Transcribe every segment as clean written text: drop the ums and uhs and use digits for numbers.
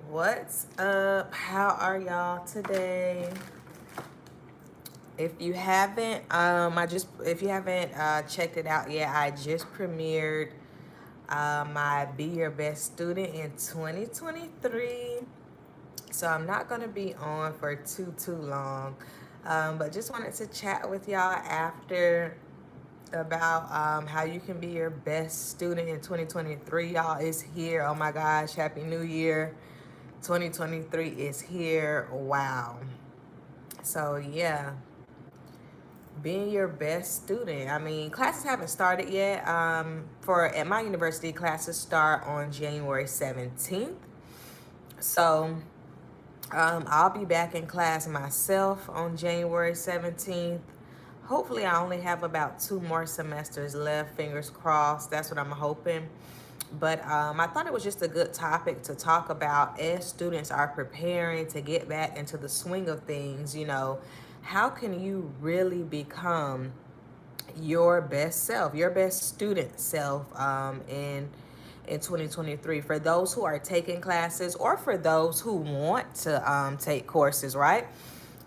What's up? How are y'all today? If you haven't, if you haven't checked it out yet, I just premiered my Be Your Best Student in 2023. So I'm not gonna be on for too long, but just wanted to chat with y'all after about how you can be your best student in 2023. Y'all, is here. Oh my gosh, Happy New Year. 2023 is here. Wow. So yeah, being your best student. I mean, classes haven't started yet. At my university, classes start on January 17th. So I'll be back in class myself on January 17th. Hopefully, I only have about 2 more semesters left. Fingers crossed. That's what I'm hoping. But I thought it was just a good topic to talk about as students are preparing to get back into the swing of things. How can you really become your best self, your best student self in 2023, for those who are taking classes or for those who want to take courses, right?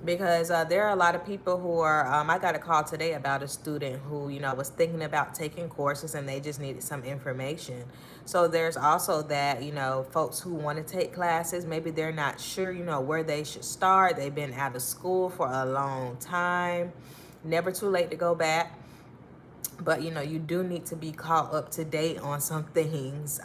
Because there are a lot of people who are, I got a call today about a student who, was thinking about taking courses and they just needed some information. So there's also that, folks who want to take classes, maybe they're not sure, where they should start. They've been out of school for a long time. Never too late to go back. But you do need to be caught up to date on some things.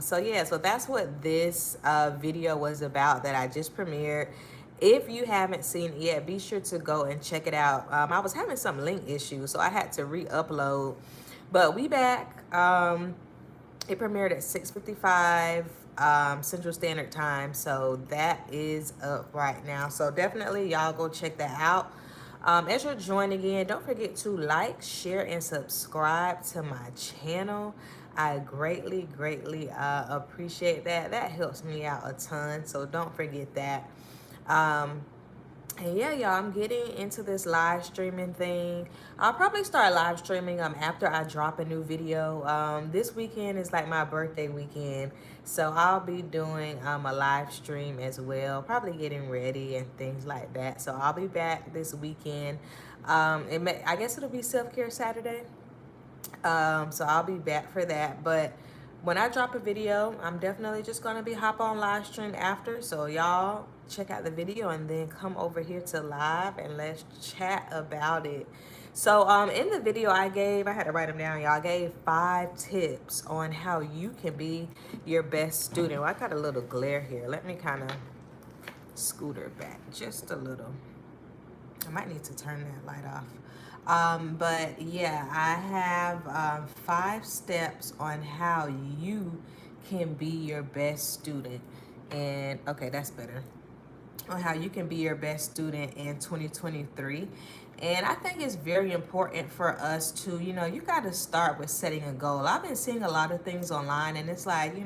So that's what this video was about that I just premiered. If you haven't seen it yet, be sure to go and check it out. I was having some link issues, so I had to re-upload. But we back. It premiered at 6:55 Central Standard Time, so that is up right now. So definitely y'all go check that out. As you're joining in, don't forget to like, share, and subscribe to my channel. I greatly appreciate that. That helps me out a ton, so don't forget that. And yeah, y'all, I'm getting into this live streaming thing. I'll probably start live streaming after I drop a new video. This weekend is like my birthday weekend, so I'll be doing a live stream as well, probably getting ready and things like that. So I'll be back this weekend. I guess it'll be self-care Saturday. So I'll be back for that. But when I drop a video, I'm definitely just going to be hop on live stream after. So y'all check out the video and then come over here to live and let's chat about it. So in the video I had to write them down, y'all. I gave 5 tips on how you can be your best student. Well, I got a little glare here. Let me kind of scooter back just a little. I might need to turn that light off. But yeah, I have 5 steps on how you can be your best student. And okay, that's better. On how you can be your best student in 2023. And I think it's very important for us to, you got to start with setting a goal. I've been seeing a lot of things online and it's like,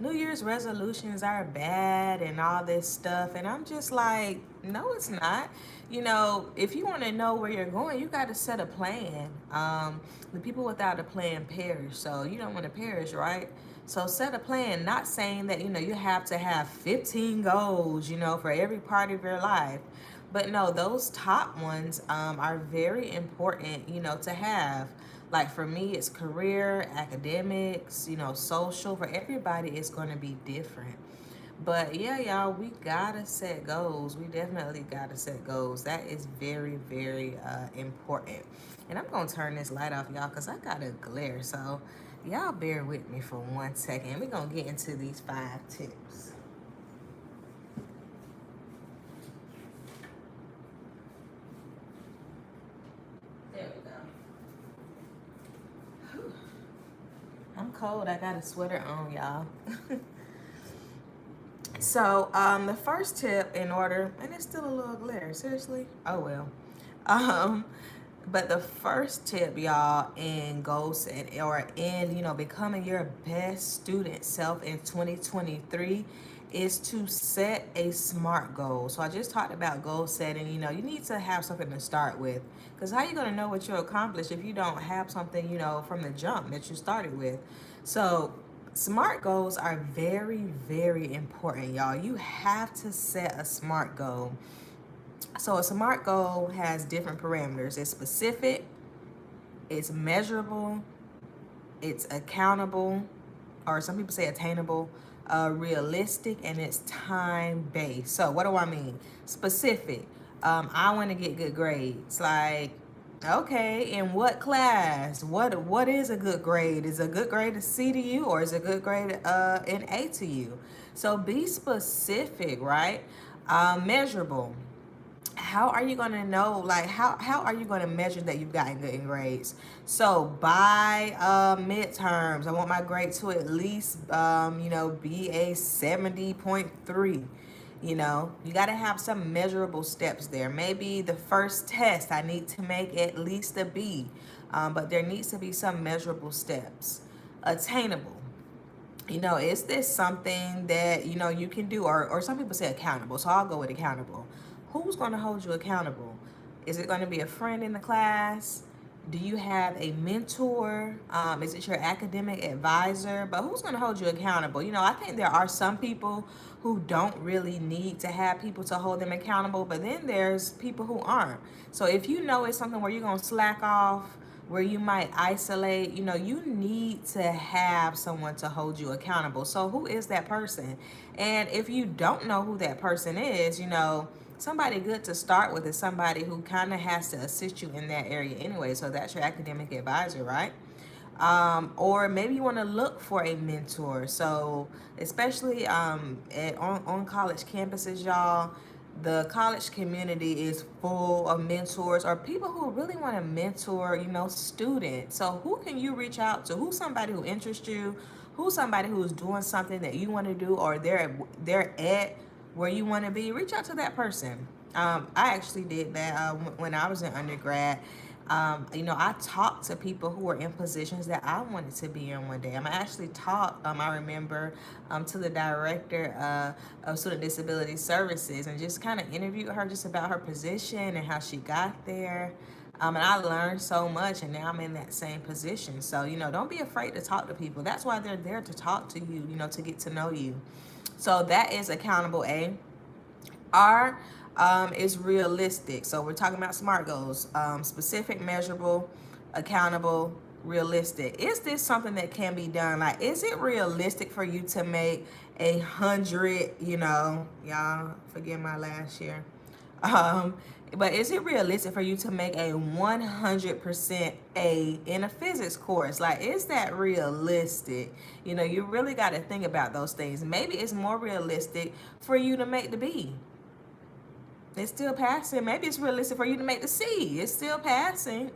New Year's resolutions are bad and all this stuff. And I'm just like, no, it's not. If you want to know where you're going, you got to set a plan. The people without a plan perish. So you don't want to perish, right? So set a plan, not saying that, you have to have 15 goals, for every part of your life. But no, those top ones are very important, to have. Like for me, it's career, academics, social. For everybody, it's going to be different. But yeah, y'all, we gotta set goals. We definitely gotta set goals. That is very important. And I'm gonna turn this light off, y'all, because I got a glare. So y'all bear with me for 1 second. We're gonna get into these 5 tips. There we go. Whew. I'm cold. I got a sweater on, y'all. So the first tip, in order, and it's still a little glare, seriously? Oh well. But the first tip, y'all, in goal set or in, becoming your best student self in 2023 is to set a SMART goal. So I just talked about goal setting. You need to have something to start with, because how are you going to know what you'll accomplish if you don't have something, from the jump that you started with? So SMART goals are very, very important, y'all. You have to set a SMART goal. So a SMART goal has different parameters. It's specific, it's measurable, it's accountable, or some people say attainable, realistic, and it's time based. So what do I mean? Specific. I want to get good grades. Like, okay, in what class? What is a good grade? Is a good grade a C to you, or is a good grade an A to you? So be specific, right? Measurable. How are you going to know, like, how are you going to measure that you've gotten good in grades? So by midterms, I want my grade to at least be a 70.3. You got to have some measurable steps there. Maybe the first test I need to make at least a B, but there needs to be some measurable steps. Attainable. Is this something that you can do? Or some people say accountable, so I'll go with accountable. Who's going to hold you accountable? Is it going to be a friend in the class? Do you have a mentor? Is it your academic advisor? But who's going to hold you accountable? I think there are some people who don't really need to have people to hold them accountable, but then there's people who aren't. So if you know it's something where you're going to slack off, where you might isolate, you need to have someone to hold you accountable. So who is that person? And if you don't know who that person is, somebody good to start with is somebody who kind of has to assist you in that area anyway. So that's your academic advisor, right? Or maybe you want to look for a mentor. So especially on college campuses, y'all, the college community is full of mentors or people who really want to mentor, students. So who can you reach out to? Who's somebody who interests you? Who's somebody who's doing something that you want to do, or they're at where you want to be? Reach out to that person. I actually did that when I was in undergrad. I talked to people who were in positions that I wanted to be in one day. I actually talked, I remember, to the director of Student Disability Services, and just kind of interviewed her just about her position and how she got there. And I learned so much, and now I'm in that same position. So, don't be afraid to talk to people. That's why they're there, to talk to you, to get to know you. So that is accountable A. R is realistic. So we're talking about SMART goals. Specific, measurable, accountable, realistic. Is this something that can be done? Like, is it realistic for you to make 100, y'all forgive my last year. But is it realistic for you to make a 100% A in a physics course? Like, is that realistic? You really got to think about those things. Maybe it's more realistic for you to make the B. It's still passing. Maybe it's realistic for you to make the C. It's still passing,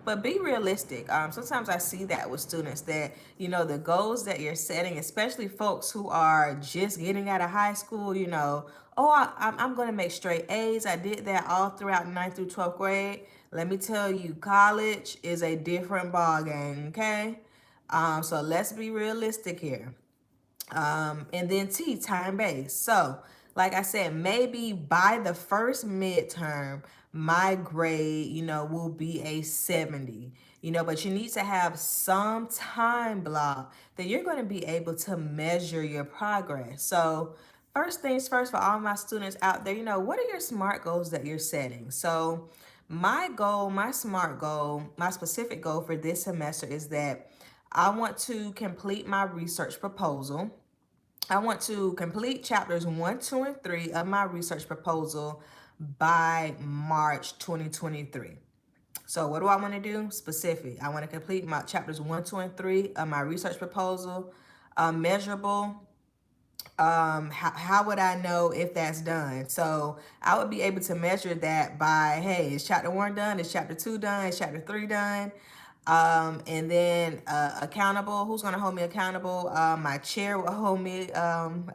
but be realistic. Sometimes I see that with students that, the goals that you're setting, especially folks who are just getting out of high school, I'm going to make straight A's. I did that all throughout 9th through 12th grade. Let me tell you, college is a different ball game, okay? So let's be realistic here. And then T, time-based. So, like I said, maybe by the first midterm, my grade, will be a 70. But you need to have some time block that you're going to be able to measure your progress. So, first things first, for all my students out there, what are your SMART goals that you're setting? So, my goal, my SMART goal, my specific goal for this semester is that I want to complete my research proposal. I want to complete chapters 1, 2, and 3 of my research proposal by March 2023. So what do I want to do? Specific. I want to complete my chapters 1, 2, and 3 of my research proposal. Measurable. How would I know if that's done? So I would be able to measure that by, hey, is chapter 1 done? Is chapter 2 done? Is chapter 3 done? And then accountable. Who's going to hold me accountable? My chair will hold me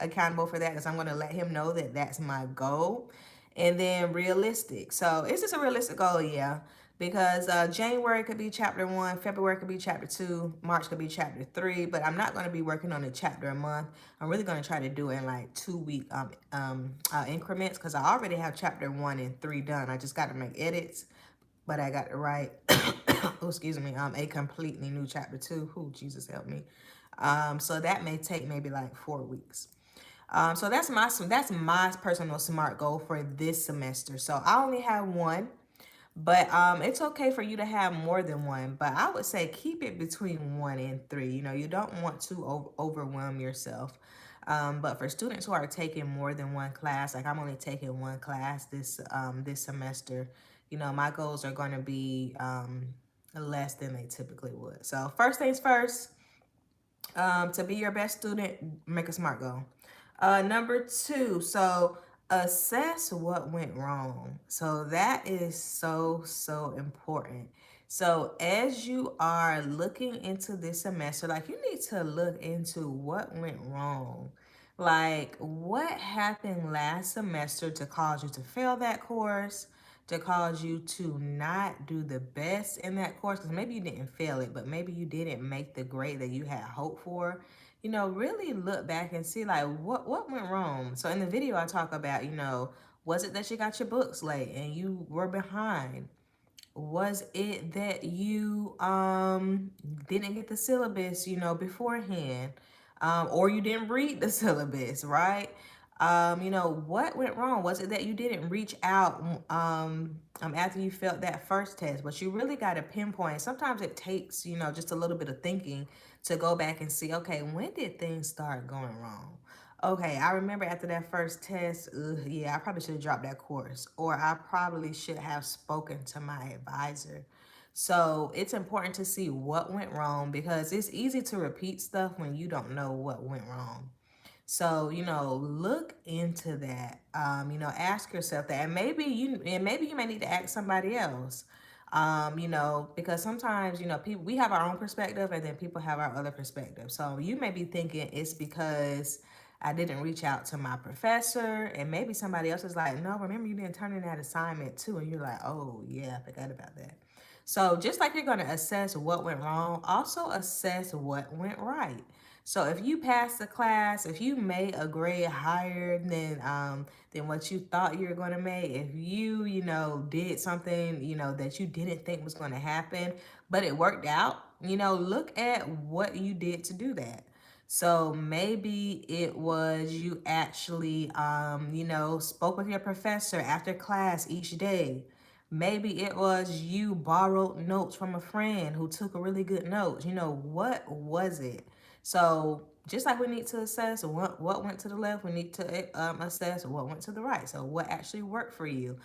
accountable for that, because I'm going to let him know that that's my goal. And then realistic. So is this a realistic goal? Yeah. Because January could be chapter 1, February could be chapter 2, March could be chapter 3, but I'm not going to be working on a chapter a month. I'm really going to try to do it in like 2-week increments, because I already have chapter 1 and 3 done. I just got to make edits, but I got to write, oh, excuse me, a completely new chapter 2. Oh, Jesus help me. So that may take maybe like 4 weeks. So that's my personal SMART goal for this semester. So I only have one, but it's okay for you to have more than one. But I would say keep it between 1 and 3. You know, you don't want to overwhelm yourself. But for students who are taking more than one class, like I'm only taking one class this semester, you know, my goals are going to be less than they typically would. So first things first, to be your best student, make a SMART goal. Number two, so assess what went wrong. So that is so important. So as you are looking into this semester, like you need to look into what went wrong. Like what happened last semester to cause you to fail that course, to cause you to not do the best in that course, because maybe you didn't fail it, but maybe you didn't make the grade that you had hoped for. You know, really look back and see like what went wrong. So in the video I talk about, you know, was it that you got your books late and you were behind? Was it that you didn't get the syllabus, you know, beforehand? Or you didn't read the syllabus, right? You know, what went wrong? Was it that you didn't reach out after you felt that first test? But you really got to pinpoint. Sometimes it takes, you know, just a little bit of thinking to go back and see, okay, when did things start going wrong? Okay, I remember after that first test, yeah, I probably should have dropped that course, or I probably should have spoken to my advisor. So it's important to see what went wrong, because it's easy to repeat stuff when you don't know what went wrong. So, you know, look into that. You know, ask yourself that. And maybe you may need to ask somebody else. You know, because sometimes, you know, people, we have our own perspective and then people have our other perspective. So you may be thinking it's because I didn't reach out to my professor, and maybe somebody else is like, no, remember you didn't turn in that assignment too. And you're like, oh yeah, I forgot about that. So just like you're going to assess what went wrong, also assess what went right. So if you passed the class, if you made a grade higher than what you thought you were going to make, if you know, did something, you know, that you didn't think was going to happen, but it worked out, you know, look at what you did to do that. So maybe it was you actually, you know, spoke with your professor after class each day. Maybe it was you borrowed notes from a friend who took a really good notes. You know, what was it? So just like we need to assess what went to the left, we need to assess what went to the right. So what actually worked for you.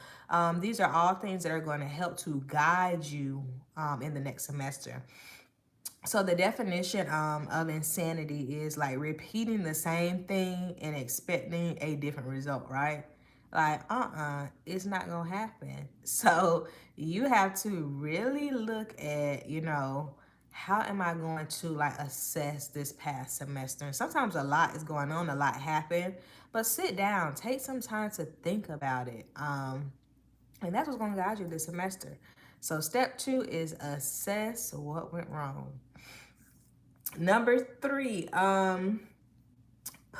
These are all things that are going to help to guide you in the next semester. So the definition of insanity is like repeating the same thing and expecting a different result, right? Like, it's not gonna happen. So you have to really look at, you know, how am I going to like assess this past semester? And sometimes a lot is going on, a lot happened, but sit down, take some time to think about it. And that's what's gonna guide you this semester. So step 2 is assess what went wrong. Number 3, I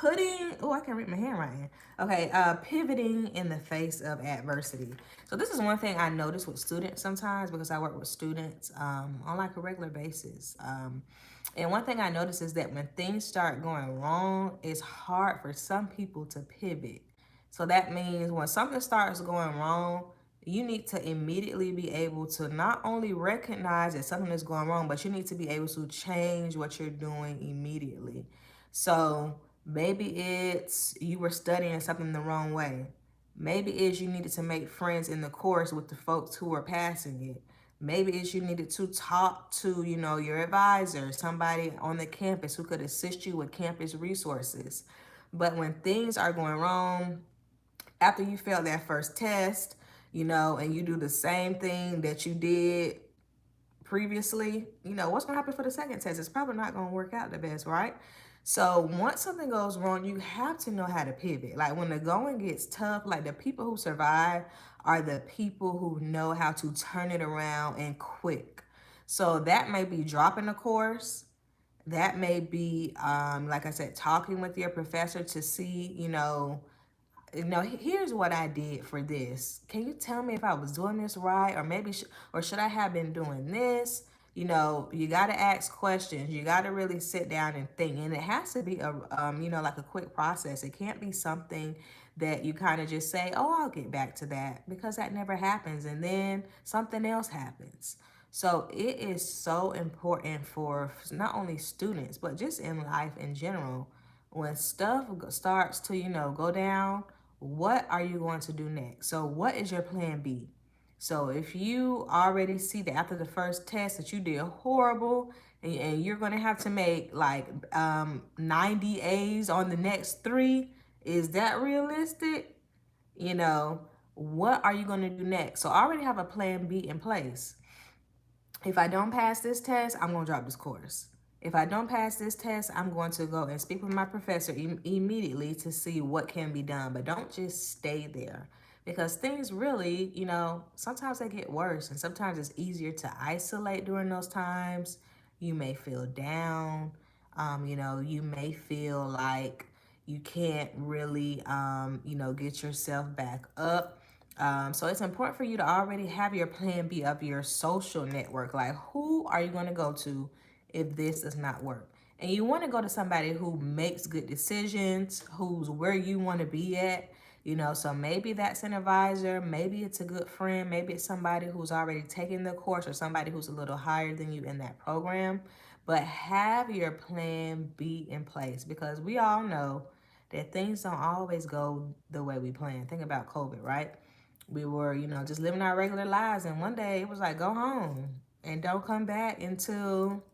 can't read my handwriting. Okay, pivoting in the face of adversity. So this is one thing I notice with students sometimes, because I work with students on like a regular basis. And one thing I notice is that when things start going wrong, it's hard for some people to pivot. So that means when something starts going wrong, you need to immediately be able to not only recognize that something is going wrong, but you need to be able to change what you're doing immediately. So maybe it's you were studying something the wrong way. Maybe it's you needed to make friends in the course with the folks who were passing it. Maybe it's you needed to talk to, you know, your advisor, somebody on the campus who could assist you with campus resources. But when things are going wrong, after you fail that first test, you know, and you do the same thing that you did previously, you know, what's going to happen for the second test? It's probably not going to work out the best, right? So once something goes wrong, you have to know how to pivot. Like when the going gets tough, like the people who survive are the people who know how to turn it around and quick. So that may be dropping a course. That may be, like I said, talking with your professor to see, here's what I did for this. Can you tell me if I was doing this right, or maybe or should I have been doing this? You got to ask questions. You got to really sit down and think. And it has to be like a quick process. It can't be something that you kind of just say, oh, I'll get back to that, because that never happens. And then something else happens. So it is so important for not only students, but just in life in general. When stuff starts to, go down, what are you going to do next? So what is your plan B? So if you already see that after the first test that you did horrible, and you're going to have to make like 90 A's on the next three, is that realistic? You know, what are you going to do next? So I already have a plan B in place. If I don't pass this test, I'm going to drop this course. If I don't pass this test, I'm going to go and speak with my professor immediately to see what can be done. But don't just stay there, because things really, sometimes they get worse, and sometimes it's easier to isolate during those times. You may feel down. You may feel like you can't really, get yourself back up. So it's important for you to already have your plan B of your social network. Like, who are you going to go to if this does not work? And you want to go to somebody who makes good decisions, who's where you want to be at. So maybe that's an advisor, maybe it's a good friend, maybe it's somebody who's already taken the course, or somebody who's a little higher than you in that program. But have your plan B in place, because we all know that things don't always go the way we plan. Think about COVID, right? We were, just living our regular lives. And one day it was like, go home and don't come back until,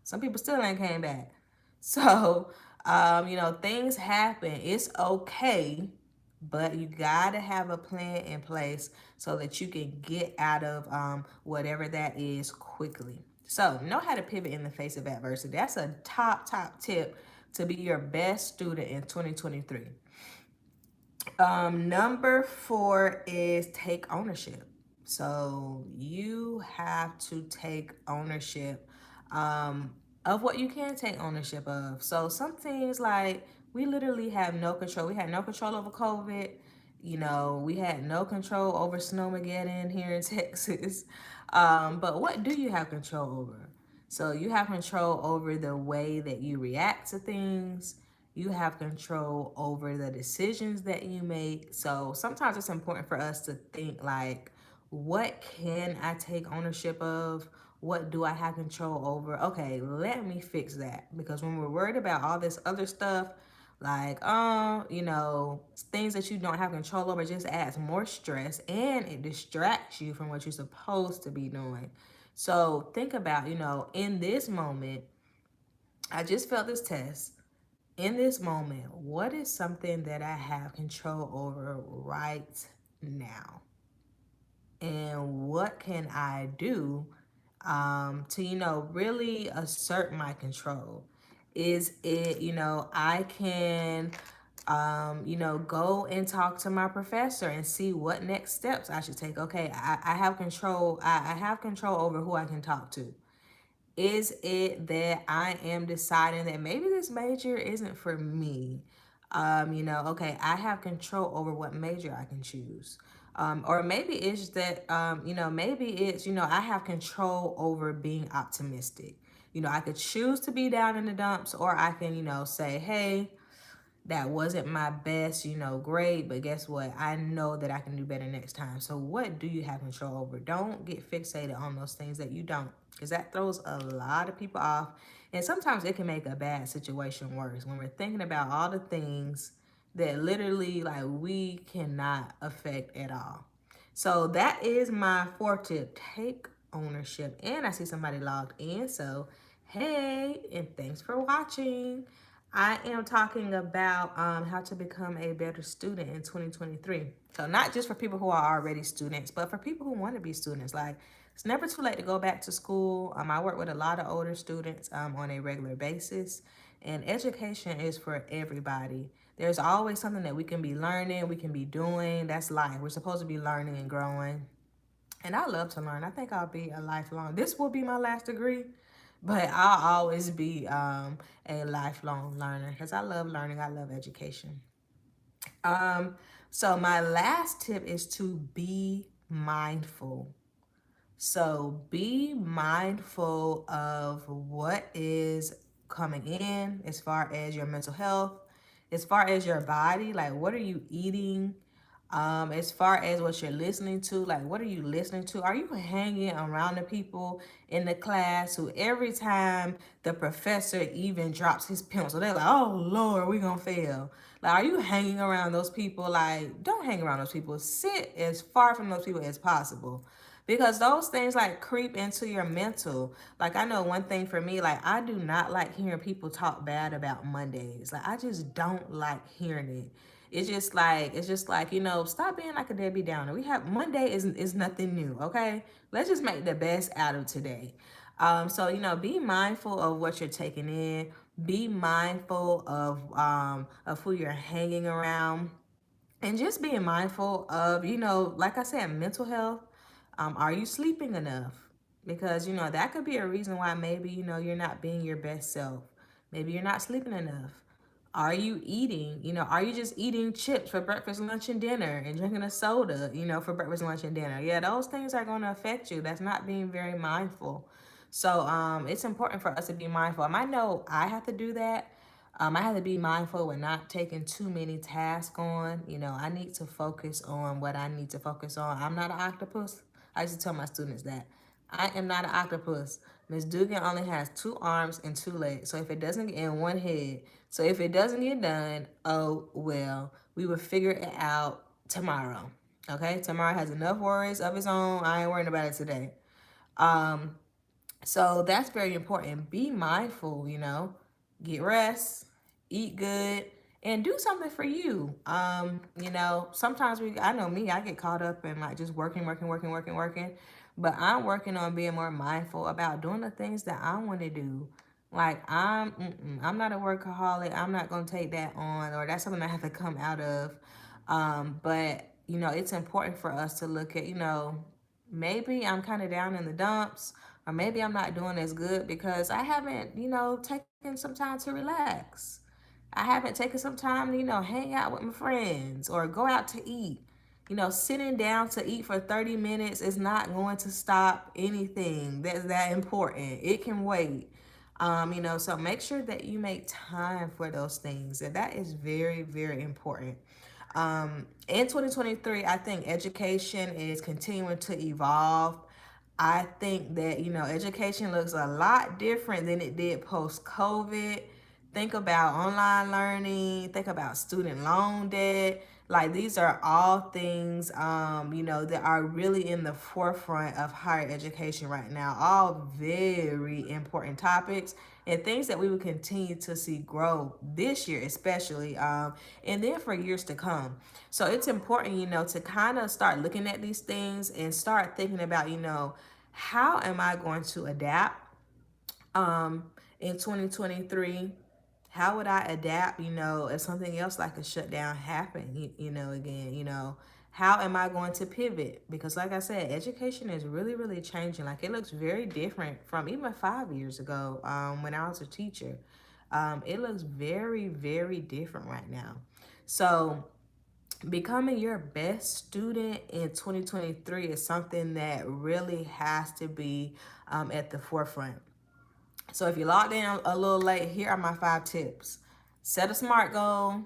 some people still ain't came back. So, things happen. It's okay, but you got to have a plan in place so that you can get out of whatever that is quickly. So, know how to pivot in the face of adversity. That's a top tip to be your best student in 2023. Number 4 is take ownership. So you have to take ownership of what you can take ownership of. So some things, like, we literally have no control. We had no control over COVID. We had no control over Snowmageddon here in Texas. But what do you have control over? So you have control over the way that you react to things. You have control over the decisions that you make. So sometimes it's important for us to think, like, what can I take ownership of? What do I have control over? Okay, let me fix that. Because when we're worried about all this other stuff, like, things that you don't have control over, just adds more stress, and it distracts you from what you're supposed to be doing. So think about, in this moment, I just felt this test. In this moment, what is something that I have control over right now? And what can I do to, really assert my control? Is it, I can, go and talk to my professor and see what next steps I should take. Okay, I have control. I have control over who I can talk to. Is it that I am deciding that maybe this major isn't for me? Okay, I have control over what major I can choose. Or maybe it's that, maybe it's, I have control over being optimistic. I could choose to be down in the dumps, or I can, say, hey, that wasn't my best, grade, but guess what? I know that I can do better next time. So what do you have control over? Don't get fixated on those things that you don't, because that throws a lot of people off. And sometimes it can make a bad situation worse when we're thinking about all the things that literally, like, we cannot affect at all. So that is my 4th tip. Take ownership. And I see somebody logged in. So, hey, and thanks for watching. I am talking about how to become a better student in 2023. So not just for people who are already students, but for people who want to be students. Like, it's never too late to go back to school. I work with a lot of older students on a regular basis. And education is for everybody. There's always something that we can be learning, we can be doing. That's life. We're supposed to be learning and growing. And I love to learn. I think I'll be a lifelong. This will be my last degree, but I'll always be a lifelong learner, because I love learning. I love education. So my last tip is to be mindful. So be mindful of what is coming in as far as your mental health, as far as your body, like what are you eating? As far as what you're listening to, like what are you listening to? Are you hanging around the people in the class who every time the professor even drops his pencil, they're like, oh Lord, we gonna fail. Like, are you hanging around those people? Like, don't hang around those people. Sit as far from those people as possible, because those things like creep into your mental. Like, I know one thing for me, like I do not like hearing people talk bad about Mondays. Like, I just don't like hearing it. It's just like, stop being like a Debbie Downer. We have Monday is nothing new, okay? Let's just make the best out of today. So be mindful of what you're taking in. Be mindful of who you're hanging around, and just being mindful of, like I said, mental health. Are you sleeping enough? Because that could be a reason why maybe you're not being your best self. Maybe you're not sleeping enough. Are you eating? Are you just eating chips for breakfast, lunch, and dinner, and drinking a soda, for breakfast, lunch, and dinner? Yeah, those things are going to affect you. That's not being very mindful. So it's important for us to be mindful. I know I have to do that. I have to be mindful with not taking too many tasks on. I need to focus on what I need to focus on. I'm not an octopus. I used to tell my students that. I am not an octopus. Miss Dugan only has 2 arms and 2 legs. So if it doesn't get in one head, so if it doesn't get done, oh well, we will figure it out tomorrow. Okay? Tomorrow has enough worries of its own. I ain't worrying about it today. Um, so that's very important. Be mindful, get rest, eat good, and do something for you. Sometimes I know me, I get caught up in like just working, working, working, working, working. But I'm working on being more mindful about doing the things that I want to do. Like I'm not a workaholic. I'm not gonna take that on, or that's something I have to come out of. But it's important for us to look at, maybe I'm kind of down in the dumps, or maybe I'm not doing as good because I haven't, taken some time to relax. I haven't taken some time to, hang out with my friends or go out to eat. Sitting down to eat for 30 minutes is not going to stop anything that's that important. It can wait. So make sure that you make time for those things. And that is very, very important. In 2023, I think education is continuing to evolve. I think that, education looks a lot different than it did post-COVID. Think about online learning, think about student loan debt. Like, these are all things, that are really in the forefront of higher education right now. All very important topics and things that we will continue to see grow this year, especially, and then for years to come. So it's important, to kind of start looking at these things and start thinking about, how am I going to adapt in 2023? How would I adapt, if something else like a shutdown happened, again, how am I going to pivot? Because like I said, education is really, really changing. Like, it looks very different from even 5 years ago, when I was a teacher. It looks very, very different right now. So becoming your best student in 2023 is something that really has to be at the forefront. So if you logged in a little late, here are my 5 tips. Set a SMART goal.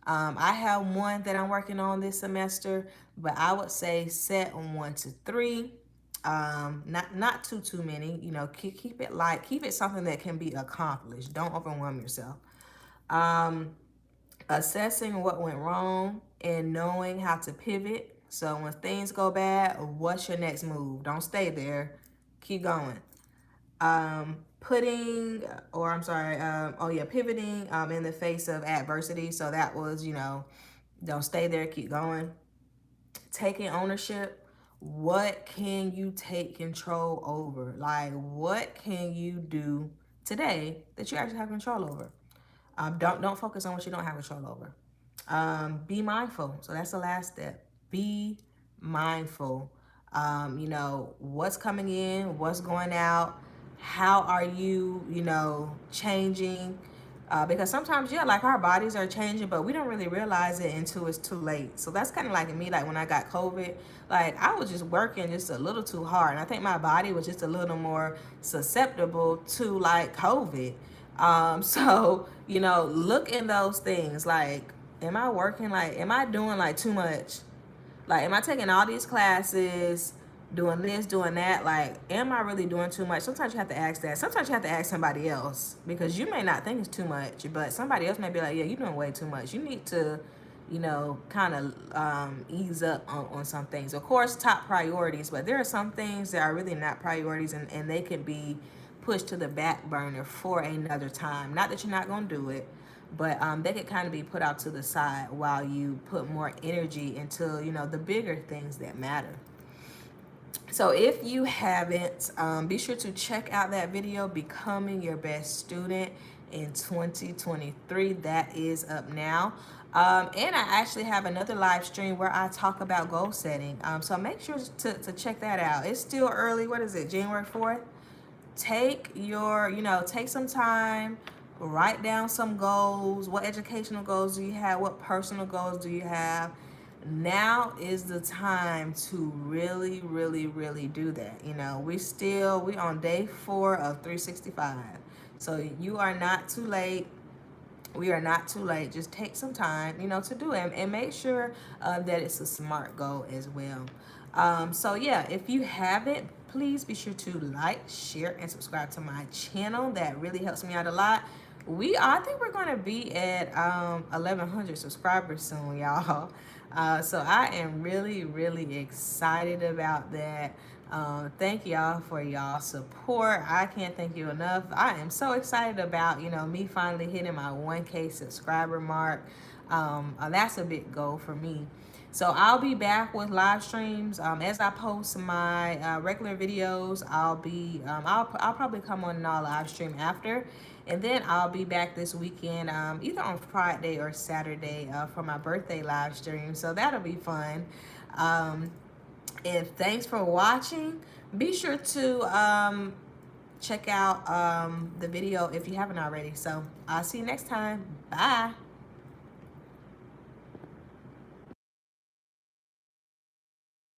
I have one that I'm working on this semester, but I would say set 1 to 3. Not too many. Keep it light. Keep it something that can be accomplished. Don't overwhelm yourself. Assessing what went wrong and knowing how to pivot. So when things go bad, what's your next move? Don't stay there. Keep going. Pivoting in the face of adversity. So that was, don't stay there, keep going. Taking ownership. What can you take control over? Like, what can you do today that you actually have control over? Don't focus on what you don't have control over. Be mindful. So that's the last step. Be mindful. What's coming in, what's going out. How are you, changing? Because sometimes, yeah, like our bodies are changing, but we don't really realize it until it's too late. So that's kind of like me, like when I got COVID, like I was just working just a little too hard. And I think my body was just a little more susceptible to like COVID. So, you know, look in those things like, am I working? Like, am I doing like too much? Like, am I taking all these classes, doing this, doing that? Like, am I really doing too much? Sometimes you have to ask that. Sometimes you have to ask somebody else because you may not think it's too much, but somebody else may be like, yeah, you're doing way too much. You need to, you know, kind of ease up on some things. Of course, top priorities, but there are some things that are really not priorities, and they can be pushed to the back burner for another time. Not that you're not going to do it, but they could kind of be put out to the side while you put more energy into, you know, the bigger things that matter. So if you haven't, be sure to check out that video, Becoming Your Best Student in 2023. That is up now. And I actually have another live stream where I talk about goal setting. So make sure to check that out. It's still early. What is it, January 4th? Take your, you know, take some time, write down some goals. What educational goals do you have? What personal goals do you have? Now is the time to really, really, really do that. You know, we on day 4 of 365. So you are not too late. We are not too late. Just take some time, you know, to do it, and make sure that it's a smart goal as well. So yeah, if you haven't, please be sure to like, share, and subscribe to my channel. That really helps me out a lot. I think we're gonna be at 1,100 subscribers soon, y'all. So I am really, really excited about that. Thank y'all for y'all support. I can't thank you enough. I am so excited about, you know, me finally hitting my 1K subscriber mark. That's a big goal for me. So I'll be back with live streams as I post my regular videos. I'll probably come on and I'll live stream after, and then I'll be back this weekend, either on Friday or Saturday for my birthday live stream. So that'll be fun. And thanks for watching. Be sure to check out the video if you haven't already. So I'll see you next time. Bye.